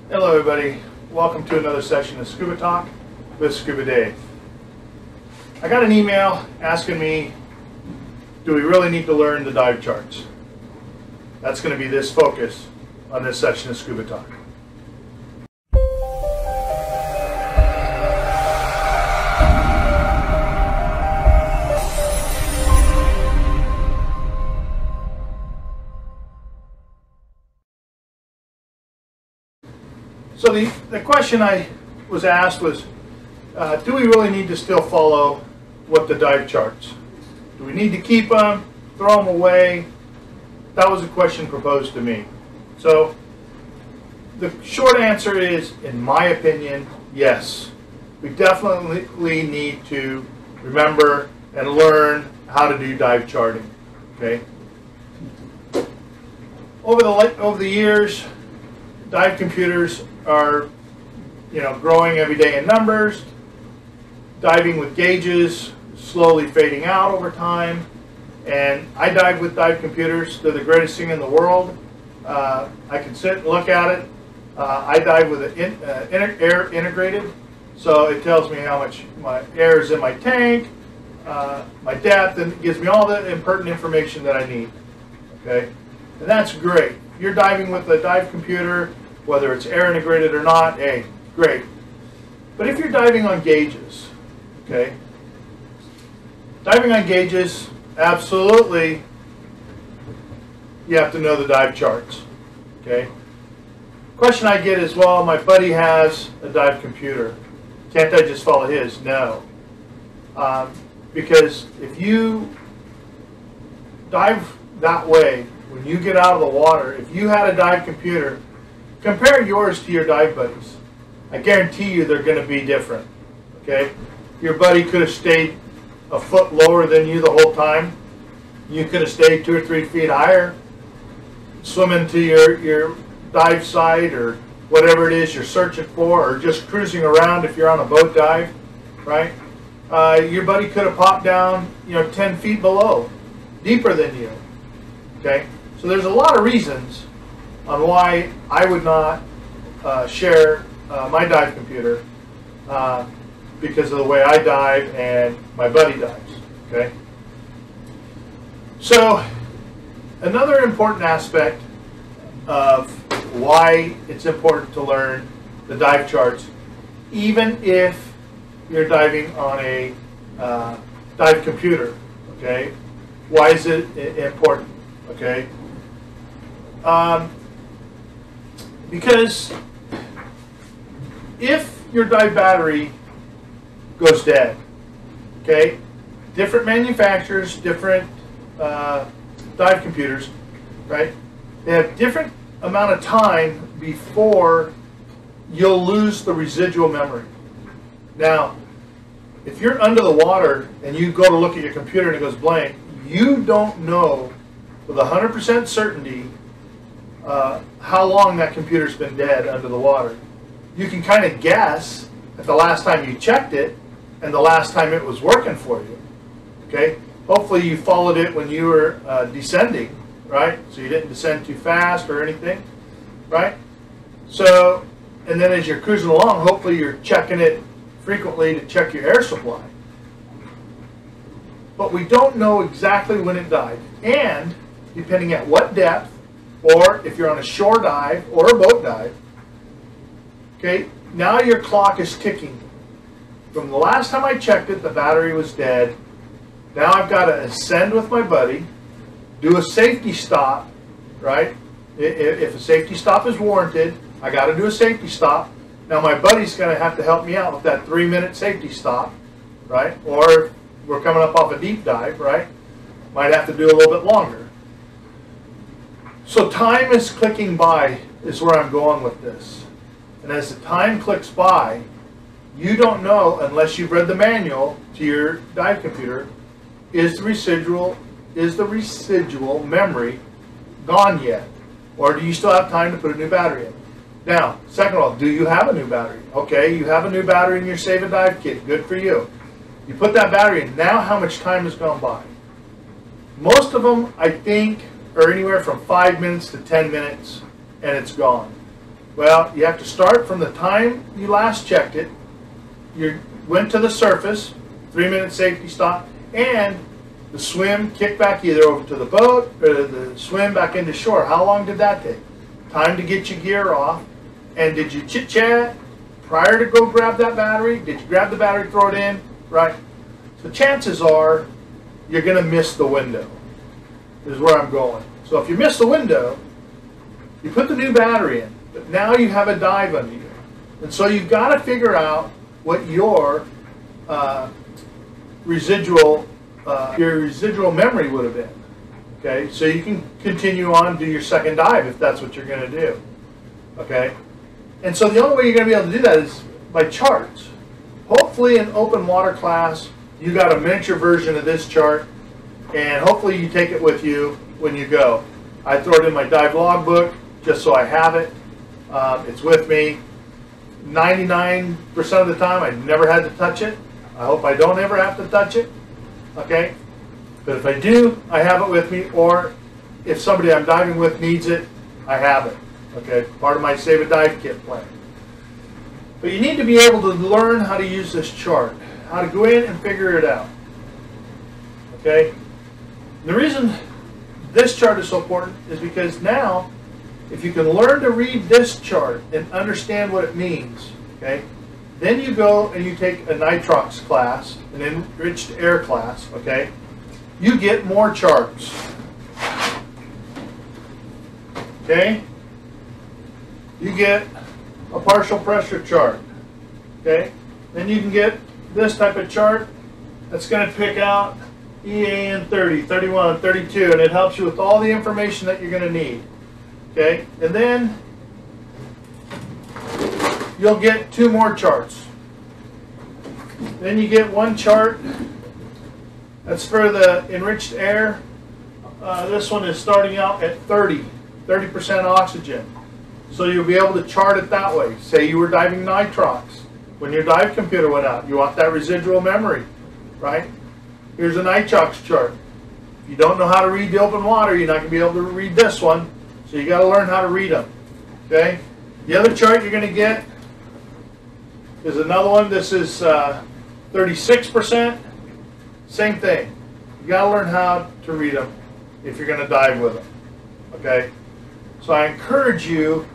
Hello everybody, welcome to another session of Scuba Talk with Scuba Dave. I got an email asking me, do we really need to learn the dive charts? That's going to be this focus on this session of Scuba Talk. So the question I was asked was, do we really need to still follow what the dive charts? Do we need to keep them, throw them away? That was a question proposed to me. So the short answer is, in my opinion, yes. We definitely need to remember and learn how to do dive charting. Okay. Over the years, dive computers are, growing every day in numbers. Diving with gauges slowly fading out over time. And I dive with dive computers. They're the greatest thing in the world. I can sit and look at it. I dive with an air integrated, so it tells me how much my air is in my tank, my depth, and it gives me all the pertinent information that I need. Okay, and that's great. If you're diving with a dive computer, whether it's air integrated or not, hey, great. But if you're diving on gauges, okay, diving on gauges, absolutely, you have to know the dive charts. Okay. Question I get is, well, my buddy has a dive computer. Can't I just follow his? No. Because if you dive that way, when you get out of the water, if you had a dive computer, compare yours to your dive buddies. I guarantee you they're going to be different. Okay? Your buddy could have stayed a foot lower than you the whole time. You could have stayed 2 or 3 feet higher, swimming to your dive site or whatever it is you're searching for, or just cruising around if you're on a boat dive, right? Your buddy could have popped down, 10 feet below, deeper than you. Okay? So there's a lot of reasons on why I would not share my dive computer because of the way I dive and my buddy dives. Okay. So another important aspect of why it's important to learn the dive charts, even if you're diving on a dive computer. Okay. Why is it important? Okay. Because if your dive battery goes dead, okay, different manufacturers, different dive computers, right, they have different amount of time before you'll lose the residual memory. Now, if you're under the water and you go to look at your computer and it goes blank, you don't know with 100% certainty how long that computer's been dead under the water. You can kind of guess at the last time you checked it and the last time it was working for you. Okay? Hopefully you followed it when you were descending, right? So you didn't descend too fast or anything, right? So, and then as you're cruising along, hopefully you're checking it frequently to check your air supply. But we don't know exactly when it died. And depending at what depth, or if you're on a shore dive or a boat dive, okay, now your clock is ticking. From the last time I checked it, the battery was dead. Now I've got to ascend with my buddy, do a safety stop, right? If a safety stop is warranted, I got to do a safety stop. Now my buddy's going to have to help me out with that 3-minute safety stop, right? Or we're coming up off a deep dive, right? Might have to do a little bit longer. So time is clicking by is where I'm going with this. And as the time clicks by, you don't know, unless you've read the manual to your dive computer, is the residual memory gone yet? Or do you still have time to put a new battery in? Now, second of all, do you have a new battery? Okay, you have a new battery in your Save a Dive kit. Good for you. You put that battery in. Now how much time has gone by? Most of them, I think, are anywhere from 5 minutes to 10 minutes, and it's gone. Well, you have to start from the time you last checked it. You went to the surface, 3-minute safety stop, and the swim, kick back either over to the boat or the swim back into shore. How long did that take? Time to get your gear off. And did you chit-chat prior to go grab that battery? Did you grab the battery, throw it in? Right? So chances are you're going to miss the window, is where I'm going. So if you miss the window, you put the new battery in, but now you have a dive under you. And so you've got to figure out what your residual memory would have been. Okay, so you can continue on and do your second dive if that's what you're going to do. Okay, and so the only way you're going to be able to do that is by charts. Hopefully in open water class, you got a miniature version of this chart, and hopefully you take it with you when you go. I throw it in my dive logbook just so I have it. It's with me. 99% of the time, I never had to touch it. I hope I don't ever have to touch it. Okay, but if I do, I have it with me, or if somebody I'm diving with needs it, I have it. Okay, part of my Save a Dive kit plan. But you need to be able to learn how to use this chart, how to go in and figure it out. Okay, the reason this chart is so important is because now, if you can learn to read this chart and understand what it means, okay, then you go and you take a nitrox class, an enriched air class, okay, you get more charts. Okay, you get a partial pressure chart. Okay, then you can get this type of chart that's going to pick out EAN 30, 31, 32, and it helps you with all the information that you're going to need. Okay, and then you'll get 2 more charts. Then you get 1 chart that's for the enriched air. This one is starting out at 30% oxygen. So you'll be able to chart it that way. Say you were diving nitrox. When your dive computer went out, you want that residual memory, right? Here's a nitrox chart. If you don't know how to read the open water, you're not going to be able to read this one. So you got to learn how to read them. Okay? The other chart you're going to get is another one. This is 36%. Same thing. You got to learn how to read them if you're going to dive with them. Okay? So I encourage you,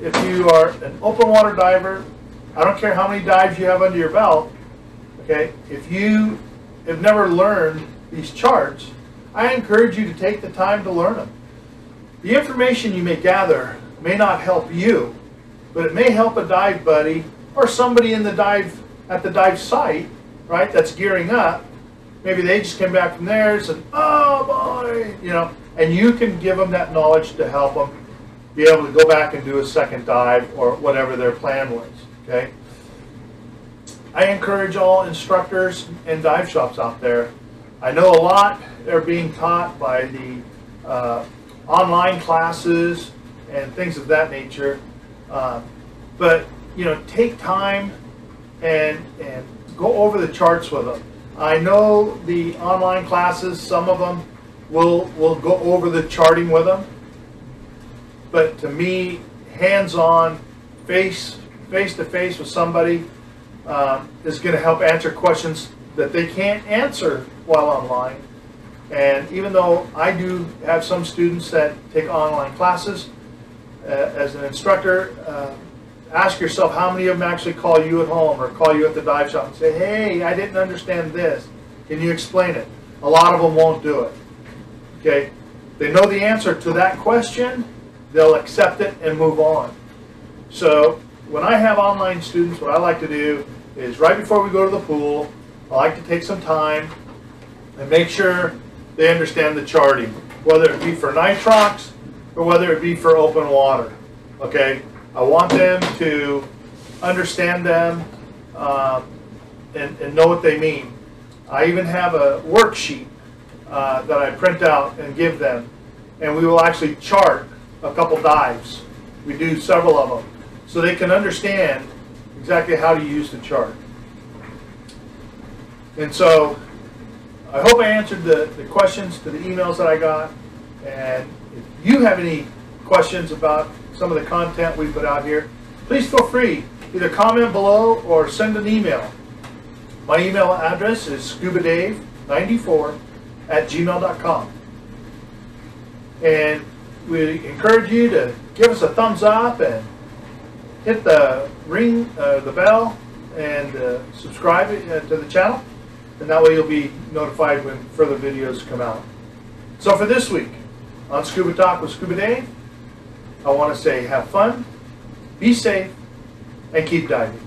if you are an open water diver, I don't care how many dives you have under your belt, okay, if you have never learned these charts, I encourage you to take the time to learn them. The information you may gather may not help you, but it may help a dive buddy or somebody in the dive at the dive site, right, that's gearing up. Maybe they just came back from theirs and, oh boy, you know, and you can give them that knowledge to help them be able to go back and do a second dive or whatever their plan was. Okay. I encourage all instructors and dive shops out there. I know a lot are being taught by the online classes and things of that nature, but you know, take time and go over the charts with them. I know the online classes, some of them will go over the charting with them, but to me, hands-on, face-to-face with somebody is going to help answer questions that they can't answer while online. And even though I do have some students that take online classes, as an instructor, ask yourself how many of them actually call you at home or call you at the dive shop and say, hey, I didn't understand this. Can you explain it? A lot of them won't do it. Okay? They know the answer to that question, they'll accept it and move on. So when I have online students, what I like to do is right before we go to the pool, I like to take some time and make sure they understand the charting, whether it be for nitrox or whether it be for open water. Okay? I want them to understand them and know what they mean. I even have a worksheet that I print out and give them, and we will actually chart a couple dives. We do several of them so they can understand exactly how to use the chart. And so I hope I answered the questions to the emails that I got, and if you have any questions about some of the content we put out here, please feel free. Either comment below or send an email. My email address is scubadave94@gmail.com. And we encourage you to give us a thumbs up and hit the the bell, and subscribe to the channel. And that way you'll be notified when further videos come out. So for this week on Scuba Talk with Scuba Dave, I want to say have fun, be safe, and keep diving.